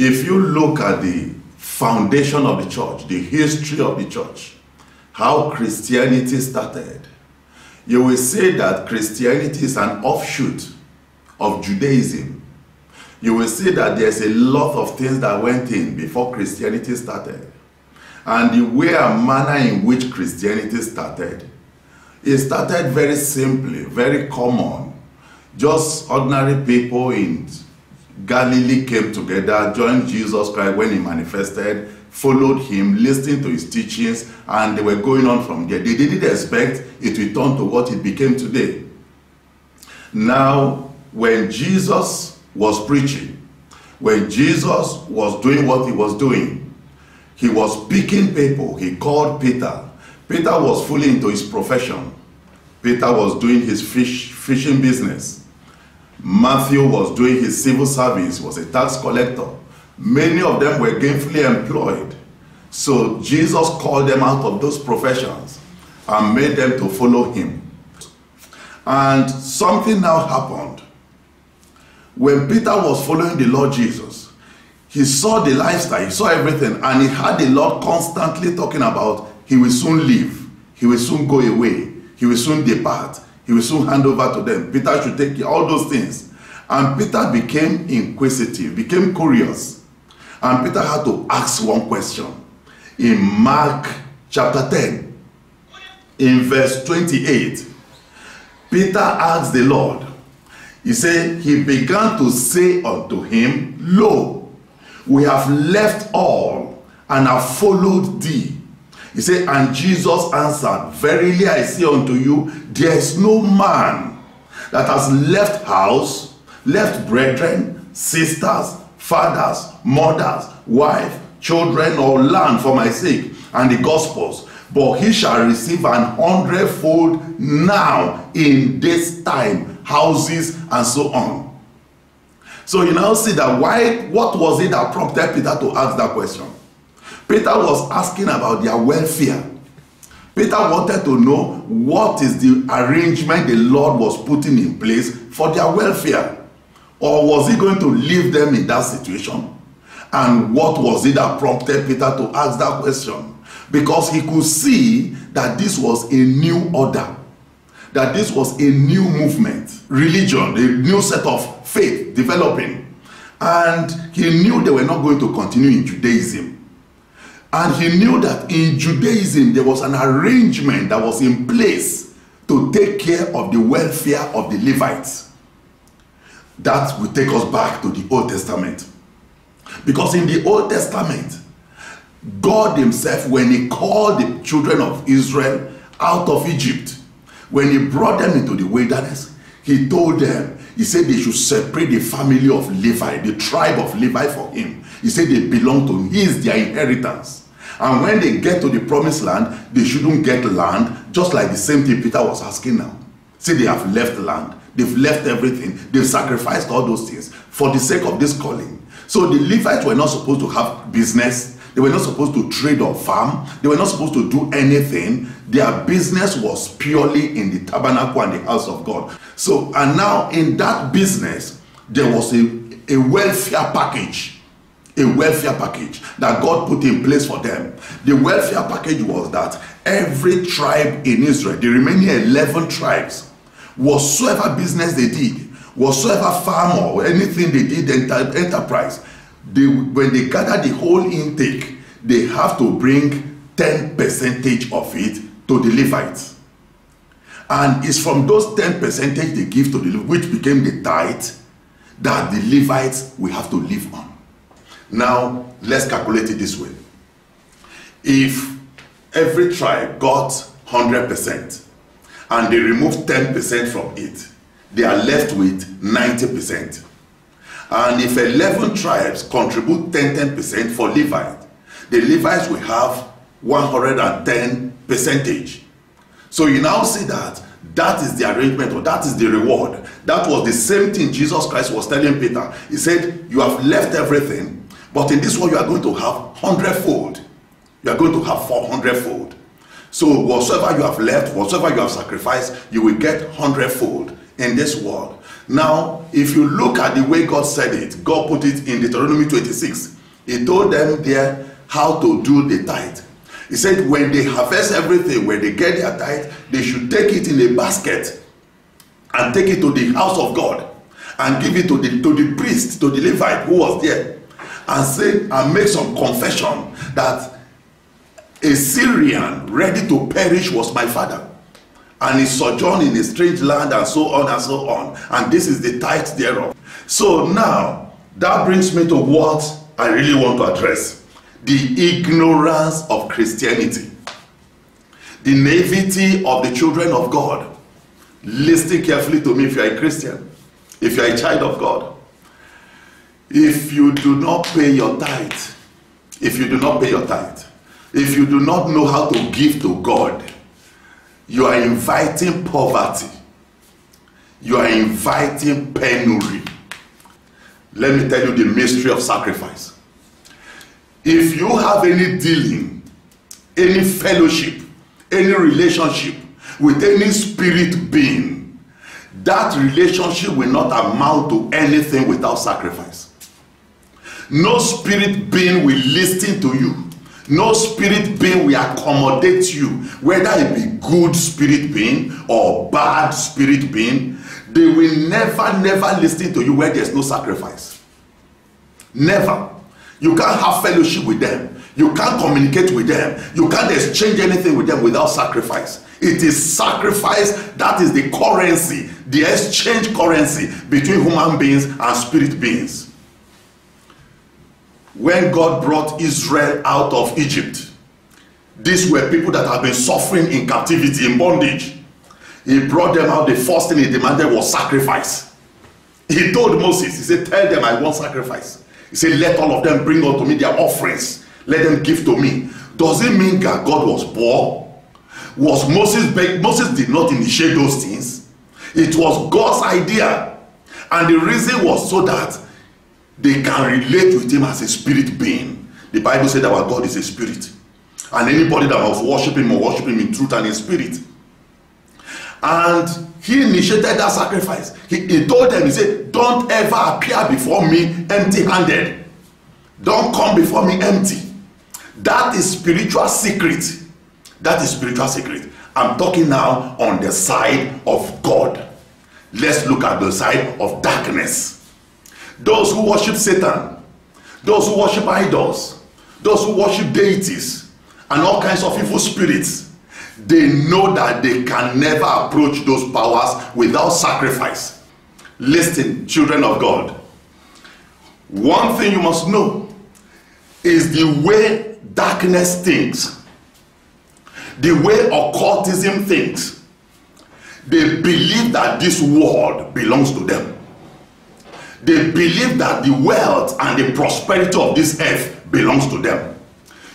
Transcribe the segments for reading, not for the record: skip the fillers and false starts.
If you look at the foundation of the church, the history of the church, how Christianity started, you will see that Christianity is an offshoot of Judaism. You will see that there's a lot of things that went in before Christianity started. And the way and manner in which Christianity started, it started very simply, very common. Just ordinary people in Galilee came together, joined Jesus Christ when he manifested, followed him, listening to his teachings, and they were going on from there. They didn't expect it to turn to what it became today. Now, when Jesus was preaching, when Jesus was doing what he was doing, he was picking people. He called Peter. Peter was fully into his profession. Peter was doing his fishing business. Matthew was doing his civil service, was a tax collector. Many of them were gainfully employed. So Jesus called them out of those professions and made them to follow him. And something now happened. When Peter was following the Lord Jesus, he saw the lifestyle, he saw everything, and he had the Lord constantly talking about he will soon leave, he will soon go away, he will soon depart, he will soon hand over to them. Peter should take care, all those things. And Peter became inquisitive, became curious. And Peter had to ask one question. In Mark chapter 10, in verse 28, Peter asked the Lord, he said, he began to say unto him, Lo, we have left all and have followed thee. He said, and Jesus answered, Verily I say unto you, there is no man that has left house, left brethren, sisters, fathers, mothers, wife, children, or land for my sake and the gospels, but he shall receive 100-fold now in this time, houses and so on. So you now see that what was it that prompted Peter to ask that question? Peter was asking about their welfare. Peter wanted to know what is the arrangement the Lord was putting in place for their welfare. Or was he going to leave them in that situation? And what was it that prompted Peter to ask that question? Because he could see that this was a new order, that this was a new movement, religion, a new set of faith developing. And he knew they were not going to continue in Judaism. And he knew that in Judaism there was an arrangement that was in place to take care of the welfare of the Levites. That will take us back to the Old Testament. Because in the Old Testament, God himself, when he called the children of Israel out of Egypt, when he brought them into the wilderness, he told them, he said they should separate the family of Levi, the tribe of Levi for him. He said they belong to him. He is their inheritance. And when they get to the promised land, they shouldn't get land, just like the same thing Peter was asking now. See, they have left land. They've left everything. They've sacrificed all those things for the sake of this calling. So the Levites were not supposed to have business. They were not supposed to trade or farm. They were not supposed to do anything. Their business was purely in the tabernacle and the house of God. So, and now in that business, there was a welfare package. A welfare package that God put in place for them. The welfare package was that every tribe in Israel, the remaining 11 tribes, whatsoever business they did, whatsoever farm or anything they did, enterprise, when they gather the whole intake, they have to bring 10% of it to the Levites. And it's from those 10% they give to the Levites, which became the tithe, that the Levites will have to live on. Now, let's calculate it this way. If every tribe got 100% and they remove 10% from it, they are left with 90%. And if 11 tribes contribute 10% for Levite, the Levites will have 110%. So you now see that that is the arrangement, or that is the reward. That was the same thing Jesus Christ was telling Peter. He said, you have left everything, but in this one you are going to have 100-fold. You are going to have 400-fold. So whatsoever you have left, whatsoever you have sacrificed, you will get 100-fold in this world. Now, if you look at the way God said it, God put it in Deuteronomy 26. He told them there how to do the tithe. He said when they harvest everything, when they get their tithe, they should take it in a basket and take it to the house of God and give it to the priest, to the Levite who was there, and say and make some confession that a Syrian ready to perish was my father, and he sojourned in a strange land, and so on and so on, and this is the tithe thereof. So now that brings me to what I really want to address: the ignorance of Christianity, the naivety of the children of God. Listen carefully to me if you are a Christian, if you are a child of God. If you do not pay your tithe, if you do not pay your tithe, if you do not know how to give to God, you are inviting poverty. You are inviting penury. Let me tell you the mystery of sacrifice. If you have any dealing, any fellowship, any relationship with any spirit being, that relationship will not amount to anything without sacrifice. No spirit being will listen to you. No spirit being will accommodate you, whether it be good spirit being or bad spirit being. They will never listen to you where there's no sacrifice. Never. You can't have fellowship with them. You can't communicate with them. You can't exchange anything with them without sacrifice. It is sacrifice that is the currency, the exchange currency between human beings and spirit beings. When God brought Israel out of Egypt, these were people that had been suffering in captivity, in bondage. He brought them out. The first thing he demanded was sacrifice. He told Moses, he said, tell them I want sacrifice. He said, let all of them bring unto me their offerings. Let them give to me. Does it mean that God was poor? Was Moses big? Moses did not initiate those things. It was God's idea. And the reason was so that they can relate with him as a spirit being. The Bible said our God is a spirit. And anybody that must worship him must worship him in truth and in spirit. And he initiated that sacrifice. He told them, he said, don't ever appear before me empty-handed. Don't come before me empty. That is spiritual secret. That is spiritual secret. I'm talking now on the side of God. Let's look at the side of darkness. Those who worship Satan, those who worship idols, those who worship deities, and all kinds of evil spirits, they know that they can never approach those powers without sacrifice. Listen, children of God. One thing you must know is the way darkness thinks, the way occultism thinks. They believe that this world belongs to them. They believe that the wealth and the prosperity of this earth belongs to them.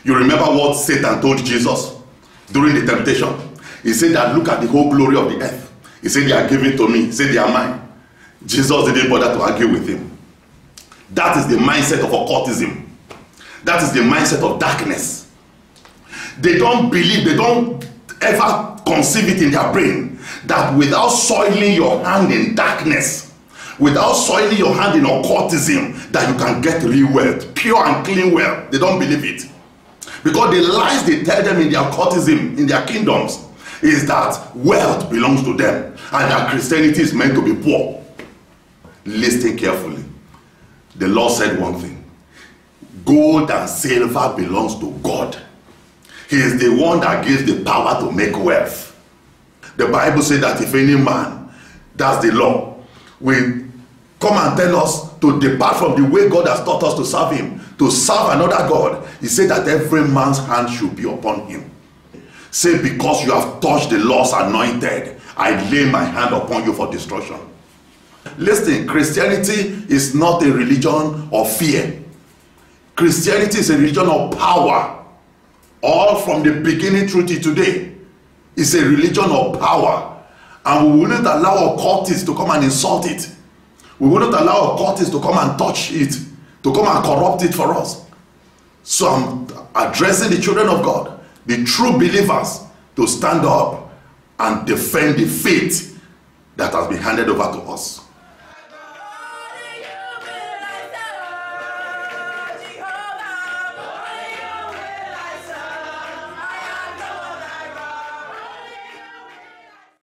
You remember what Satan told Jesus during the temptation? He said that look at the whole glory of the earth. He said they are given to me. He said they are mine. Jesus didn't bother to argue with him. That is the mindset of occultism. That is the mindset of darkness. They don't believe, they don't ever conceive it in their brain that without soiling your hand in darkness, without soiling your hand in occultism, that you can get real wealth, pure and clean wealth. They don't believe it. Because the lies they tell them in their occultism, in their kingdoms, is that wealth belongs to them and that Christianity is meant to be poor. Listen carefully. The Lord said one thing: gold and silver belongs to God. He is the one that gives the power to make wealth. The Bible says that if any man, that's the law, will come and tell us to depart from the way God has taught us to serve him, to serve another God, he said that every man's hand should be upon him. Say, because you have touched the Lord's anointed, I lay my hand upon you for destruction. Listen, Christianity is not a religion of fear. Christianity is a religion of power. All from the beginning through to today. It's a religion of power. And we will not allow occultists to come and insult it. We will not allow occultists to come and touch it, to come and corrupt it for us. So I'm addressing the children of God, the true believers, to stand up and defend the faith that has been handed over to us.